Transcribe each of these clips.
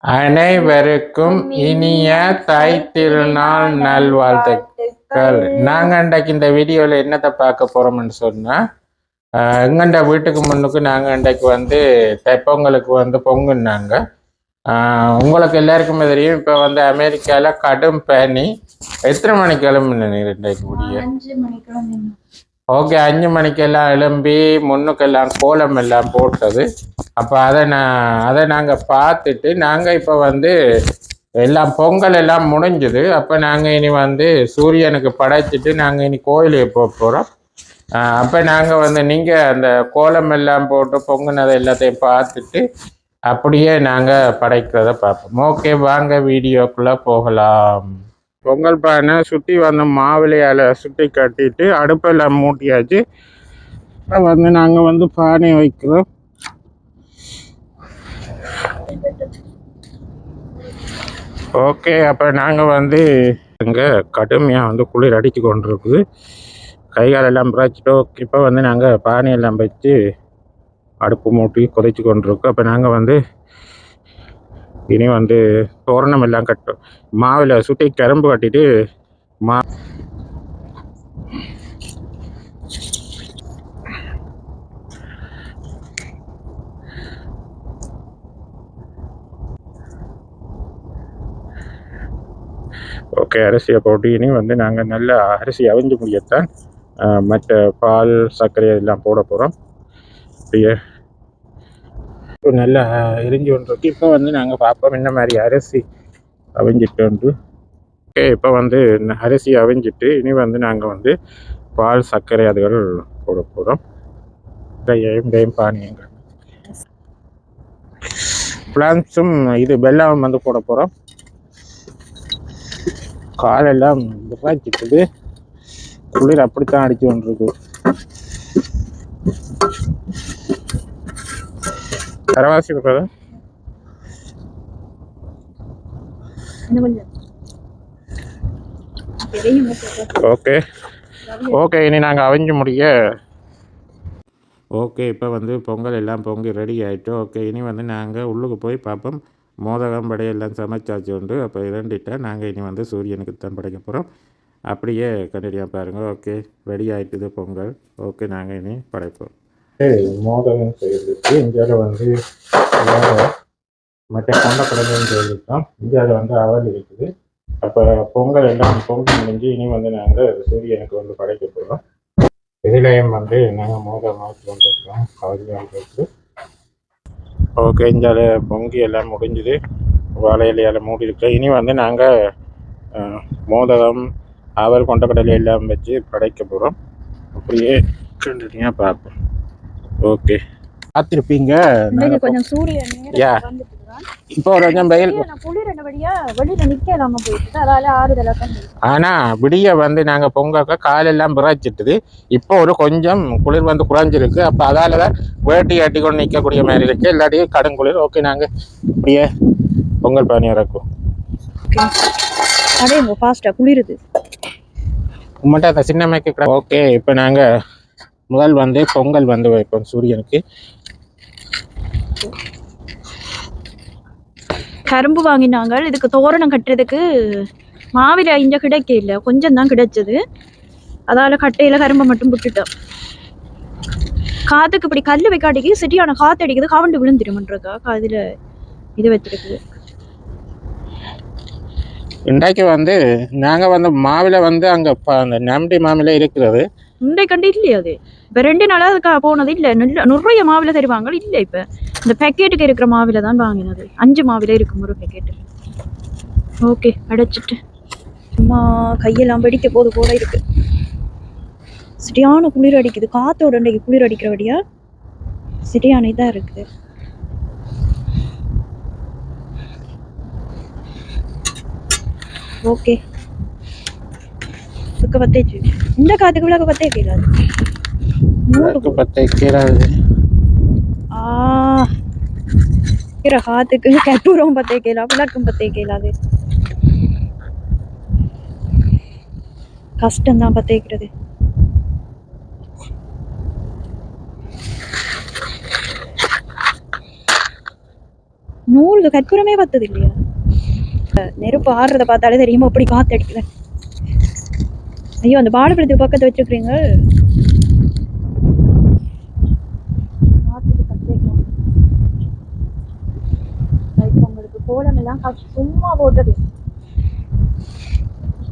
அனைவருக்கும் இனிய தை திருநாள் நல்வாழ்த்துக்கள். நாங்கள் இன்றைக்கு இந்த வீடியோவில் என்னத்தை பார்க்க போகிறோம்னு சொன்னால், எங்கண்ட வீட்டுக்கு முன்னுக்கு நாங்கள் இன்றைக்கு வந்து தைப்பொங்கலுக்கு வந்து பொங்குனாங்க. உங்களுக்கு எல்லாருக்குமே தெரியும், இப்போ வந்து அமெரிக்காவில் கடும் பனி. எத்தனை மணிக்கு கிளம்புனீங்க இன்றைக்கு முடிய? 5 மணிக்கு கிளம்புனீங்க. ஓகே, 5 மணிக்கெல்லாம் எழும்பி முன்னுக்கெல்லாம் கோலம் எல்லாம் போட்டது. அப்போ அதை நாங்கள் பார்த்துட்டு நாங்கள் இப்போ வந்து எல்லாம் பொங்கல் எல்லாம் முடிஞ்சுது. அப்போ நாங்கள் இனி வந்து சூரியனுக்கு படைச்சிட்டு நாங்கள் இனி கோயிலுக்கு போக போகிறோம். அப்போ நாங்கள் வந்து நீங்கள் அந்த கோலம் எல்லாம் போட்டு பொங்குனதை எல்லாத்தையும் பார்த்துட்டு அப்படியே நாங்கள் படைக்கிறத பார்ப்போம். ஓகே, வாங்க வீடியோக்குள்ளே போகலாம். பொங்கல் பானை சுற்றி வந்து மாவிளையால் சுற்றி கட்டிட்டு அடுப்பெல்லாம் மூட்டியாச்சு. வந்து நாங்கள் வந்து பானை வைக்கிறோம். ஓகே, அப்போ நாங்கள் வந்து இங்கே கடுமையாக வந்து குளிர் அடித்து கொண்டு இருக்குது. கைகாலெல்லாம் பிராய்ச்சிட்டோம். இப்போ வந்து நாங்கள் பானையெல்லாம் வச்சு அடுப்பு மூட்டி கொதிச்சு கொண்டிருக்கோம். அப்போ நாங்கள் வந்து இனி வந்து தோரணம் எல்லாம் கட்டும். மாவில் சுற்றி கரும்பு கட்டிட்டு ஓகே, அரிசியை போட்டு இனி வந்து நாங்கள் நல்ல அரிசி அவிஞ்சு முடியத்தான் மற்ற பால் சர்க்கரை எல்லாம் போட போகிறோம். அப்படியே நல்லா எரிஞ்சு கொண்டிருக்கு. இப்போ வந்து நாங்கள் பார்ப்போம் இந்த மாதிரி அரிசி அவிஞ்சிட்டு. ஓகே, இப்போ வந்து அரிசி அவிஞ்சிட்டு இனி வந்து நாங்கள் வந்து பால் சர்க்கரை அதுகள் போட போகிறோம். கையும் பானியங்கள் பிளான்ஸும் இது வெல்லம் வந்து போட போகிறோம். காலெல்லாம் விராச்சிக்குது. குளிர் அப்படித்தான் அடிச்சு கொண்டிருக்கு. கரவாசி இருக்கிறதா? ஓகே ஓகே, இனி நாங்கள் அவிஞ்சு முடிய. ஓகே, இப்போ வந்து பொங்கல் எல்லாம் பொங்கி ரெடி ஆகிட்டு. ஓகே, இனி வந்து நாங்கள் உள்ளுக்கு போய் பார்ப்போம். மோதகம் படையெல்லாம் சமைச்சாச்சு உண்டு. அப்போ இரண்டிட்டா நாங்கள் இனி வந்து சூரியனுக்கு தான் படைக்க போகிறோம். அப்படியே கண்டிப்பாக பாருங்கள். ஓகே, ரெடி ஆகிட்டுது பொங்கல். ஓகே, நாங்கள் இனி படைப்போம். மோதகம் செய்யறதுக்கு இந்தியாவில் வந்து மற்ற கொண்டக்கடலையும் செய்திருக்கோம். இந்தியாவில் வந்து அவல் இருக்குது. அப்போ பொங்கல் எல்லாம் பொங்கி முடிஞ்சு இனி வந்து நாங்கள் சூரியனுக்கு வந்து படைக்க போகிறோம். இதுலேயும் வந்து நாங்கள் மோதகமாக கொண்டிருக்கோம். அவருக்கு ஓகே, இந்தியாவில் பொங்கி எல்லாம் முடிஞ்சுது. வாழை இலையால் மூடி இருக்கோம். இனி வந்து நாங்கள் மோதகம் அவல் கொண்டக்கடலை எல்லாம் வச்சு படைக்க போகிறோம். அப்படியே கண்டினியூவாக பார்ப்போம். ஓகே, பார்த்துருப்பீங்க. கொஞ்சம் சூரியன் இப்போ கொஞ்சம் வெயில் ஆனால் விடிய வந்து நாங்கள் பொங்கக்க காலெல்லாம் பிராய்ச்சிட்டுது. இப்போ ஒரு கொஞ்சம் குளிர் வந்து குறைஞ்சிருக்கு. அப்போ அதால தான் வேட்டி ஆட்டி கொண்டு நிற்கக்கூடிய மாதிரி இருக்கு. இல்லாட்டியும் கடும் குளிர். ஓகே, நாங்கள் இப்படியே பொங்கல் பானி இறக்கும். குளிருது மட்டும் அந்த சின்ன மேய்க்கு. ஓகே, இப்போ நாங்கள் முதல் வந்து பொங்கல் வந்து வைப்போம் சூரியனுக்கு. கரும்பு வாங்கினாங்க. இதுக்கு தோரணம் கட்டுறதுக்கு மாவில இங்க கிடைக்க இல்லை, கொஞ்சம் தான் கிடைச்சது. அதால கட்டையில கரும்பை மட்டும் விட்டுட்டோம். காத்துக்கு இப்படி கல்லு வைக்காட்டிக்கு சிட்டியான காத்து அடிக்குது. கவண்டு விழுந்துருமன்றக்கா காதுல இது வச்சிருக்குது. இன்றைக்கு வந்து நாங்கள் வந்து மாவில வந்து அங்கே அந்த நம்பி மாவில இருக்கிறது. இன்றை கண்டு இல்லையா? அது இப்போ 2 நாளாக அதுக்கா போனது இல்லை. நிறைய மாவில தருவாங்க. இல்லை, இப்போ இந்த பேக்கெட்டுக்கு இருக்கிற மாவில தான் வாங்கினது. 5 மாவில இருக்கும் ஒரு பேக்கெட்டு. ஓகே, அடைச்சிட்டு அம்மா கையெல்லாம் வெடிக்க போது போல இருக்கு. சரியான குளிர் அடிக்குது. காத்தோட இன்றைக்கு குளிர் அடிக்கிறபடியா சரியான இதாக இருக்குது. ஓகே, பத்தேச்சு. இந்த காத்துக்கு விளக்கு பத்தே கேளாது. காத்துக்கு கற்பூரம் பத்தே கேளா, விளக்கும் பத்தே கேளாது. கஷ்டம்தான் பத்தேக்கிறது. நூறு கற்பூரமே பத்தது இல்லையா? நெருப்பு ஆடுறத பார்த்தாலே தெரியுமா அப்படி காத்து அடிக்குது. ஐயோ, அந்த பாடுபடுத்துக்கு பக்கத்தை வச்சுக்கிறீங்க. உங்களுக்கு கோலம் எல்லாம் சும்மா போட்டது.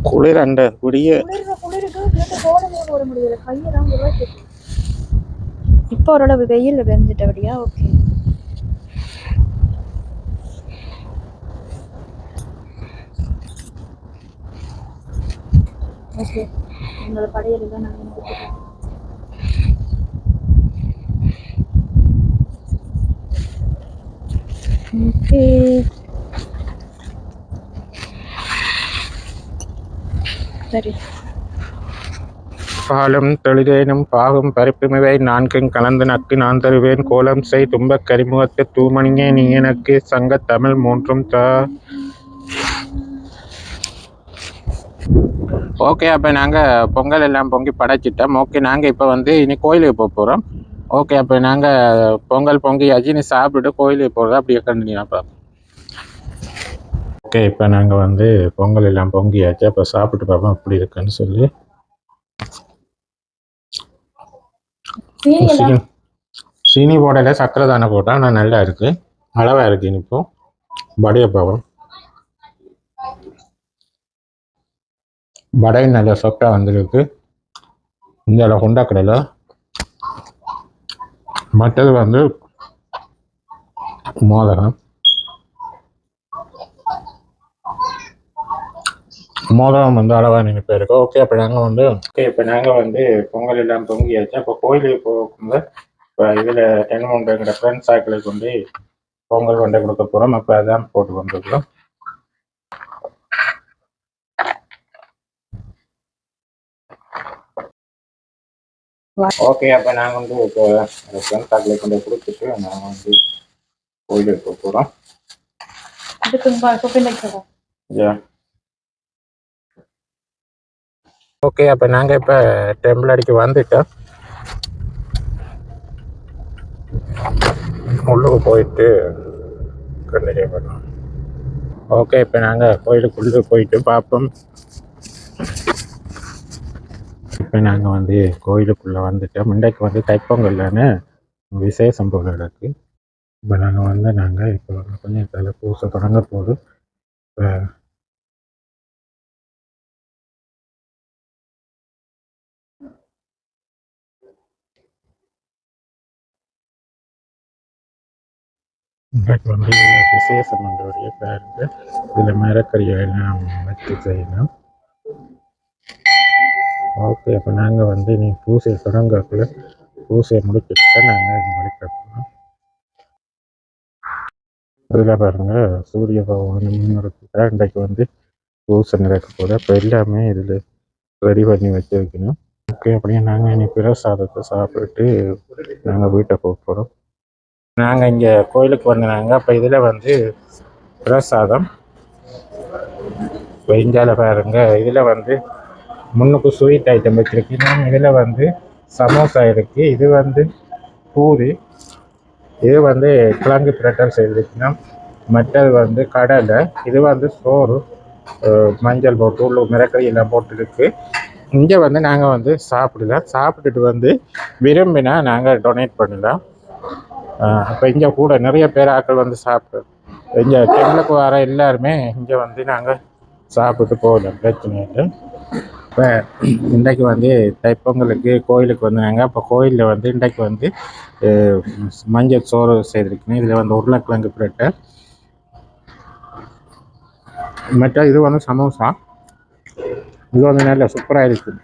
குளிர் அண்ட குடிய குளிருக்கு கோலமே போட முடியல, கையெல்லாம் உருவாக்கி. இப்போ ஓரளவு வெயில் வெந்துட்டபடியா ஓகே. ஓகே, உங்களோட படையல் தான் நாங்கள் முடிச்சுட்டோம். ஓகே, சரி. பாலும் தெளிதேனும் பாகும் பருப்புமிவை நான்கும் கலந்து நக்கு நான் தருவேன் கோலம் செய் துன்பக் கரிமுகத்து தூமணியே நீ எனக்கு சங்க தமிழ் மூன்றும் தா. ஓகே, அப்போ நாங்கள் பொங்கல் எல்லாம் பொங்கி படைச்சிட்டோம். ஓகே, நாங்கள் இப்போ வந்து இனி கோயிலுக்கு போக போகிறோம். ஓகே, அப்போ நாங்கள் பொங்கல் பொங்கியாச்சு, இனி சாப்பிட்டுட்டு கோயிலுக்கு போகிறதா அப்படியே கண்டினியூ பார்ப்போம். ஓகே, இப்போ நாங்கள் வந்து பொங்கல் எல்லாம் பொங்கியாச்சு, அப்போ சாப்பிட்டு பார்ப்போம் எப்படி இருக்குன்னு சொல்லி. சீனி போடல, சக்கரை தானே போட்டால் ஆனால் நல்லா இருக்கு, அளவாக இருக்கு. இனிப்போ வடையை பார்ப்போம். வடையும் நல்ல சொட்டாக வந்துருக்கு. இந்த கொண்டாக்கடலை மற்றது வந்து மோதகம் வந்து அளவாக நினைப்பு இருக்கு. ஓகே, அப்போ நாங்கள் வந்து பொங்கல் எல்லாம் பொங்கியாச்சு. அப்போ கோயிலுக்கு போகும்போது இப்போ இதில் 10 ஃப்ரெண்ட்ஸ் ஆக்களை கொண்டு பொங்கல் கொண்டை கொடுக்க போகிறோம். அப்போ அதான் போட்டு கொண்டிருக்கிறோம். ஓகே, அப்போ நாங்கள் வந்து இப்போ ஃப்ரெண்ட்ஸ் ஆக்களை கொண்டு கொடுத்துட்டு நாங்கள் வந்து கோயிலுக்கு போக போகிறோம். ஓகே, அப்போ நாங்கள் இப்போ டெம்பிள் அடிக்கு வந்துட்டோம். உள்ளுக்கு போயிட்டு கண்டினியூ பண்ணோம். ஓகே, இப்போ நாங்கள் கோயிலுக்குள்ளே போயிட்டு பார்ப்போம். இப்போ நாங்கள் வந்து கோயிலுக்குள்ளே வந்துட்டோம். இன்றைக்கு வந்து தைப்பொங்கல்னு விசேஷம் போல இருக்கு. இப்போ நாங்கள் இப்போ கொஞ்சம் தலை பூசை தொடங்க போகுது. இன்றைக்கு வந்து விசேஷம் பண்ணுறோடைய பேருக்கு இதில் மரக்கறியெல்லாம் வச்சு செய்யணும். ஓகே, அப்போ நாங்கள் வந்து நீ பூசையை தொடங்கக்குள்ள பூசையை முடிச்சுட்டு நாங்கள் முடிக்கிறோம். இதில் பாருங்கள், சூரிய பகவான் முன்னிறுத்திட்டா இன்றைக்கு வந்து பூசை நடக்க போகுது. அப்போ எல்லாமே இதில் ரெடி பண்ணி வச்சு வைக்கணும். ஓகே, அப்படியே நாங்கள் இனி பிரசாதத்தை சாப்பிட்டு நாங்கள் வீட்டை போக போகிறோம். நாங்கள் இங்கே கோயிலுக்கு வந்தாங்க. அப்போ இதில் வந்து பிரசாதம் வெஞ்சால பாருங்க. இதில் வந்து முன்னுக்கு ஸ்வீட் ஐட்டம் வச்சுருக்கீங்க. இதில் வந்து சமோசா இருக்குது. இது வந்து பூரி. இது வந்து கிழங்கு பிரட்டல் செய்திருக்கணும். மற்றது வந்து கடலை. இது வந்து சோறு, மஞ்சள் போட்டு உள்ள மிரக்கறி எல்லாம் போட்டுருக்கு. இங்கே வந்து நாங்கள் வந்து சாப்பிடலாம். சாப்பிட்டுட்டு வந்து விரும்பினா நாங்கள் டொனேட் பண்ணலாம். அப்போ இங்கே கூட நிறைய பேர் ஆட்கள் வந்து சாப்பிட்றோம். இங்கே டெம்பிளுக்கு வர எல்லாருமே இங்கே வந்து நாங்கள் சாப்பிட்டு போகலாம், பிரச்சனை இல்லை. இப்போ இன்றைக்கு வந்து தைப்பொங்கலுக்கு கோயிலுக்கு வந்தாங்க. அப்போ கோயிலில் வந்து இன்றைக்கு வந்து மஞ்சள் சோறு செய்திருக்கணும். இதில் வந்து உருளைக்கிழங்கு பிரட்டை, மற்ற இது வந்து சமோசா. இது வந்து நல்ல சூப்பராக இருக்குது.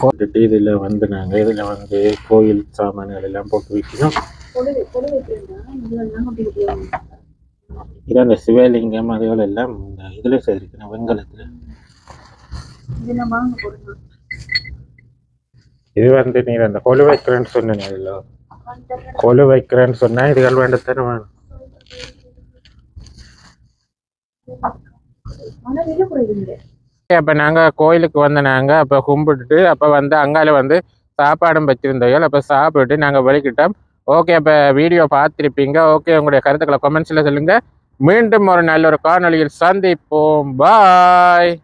போட்டுட்டு இதில் வந்து நாங்கள் இதில் வந்து கோயில் சாமான்கள் எல்லாம் போட்டு வைக்கணும். இது அந்த சிவலிங்கம் அதுகள் எல்லாம் இந்த இதில் செய்திருக்கணும், வெங்கலத்தில். இது வந்து நீர் அந்த கொலு வைக்கிறேன்னு சொன்னீங்க. இதில் கொலு வைக்கிறேன்னு சொன்னால் இதுகள் வேண்டத்தானே வேணும். அப்போ நாங்கள் கோயிலுக்கு வந்தோம். அப்போ கும்பிட்டுட்டு அப்போ வந்து அங்கால வந்து சாப்பாடும் வச்சுருந்தோம். அப்போ சாப்பிட்டு நாங்கள் வெளிக்கிட்டோம். ஓகே, இப்போ வீடியோ பார்த்துருப்பீங்க. ஓகே, உங்களுடைய கருத்துக்களை கமெண்ட்ஸில் சொல்லுங்கள். மீண்டும் ஒரு நல்ல ஒரு காணொளியில் சந்திப்போம். பாய்.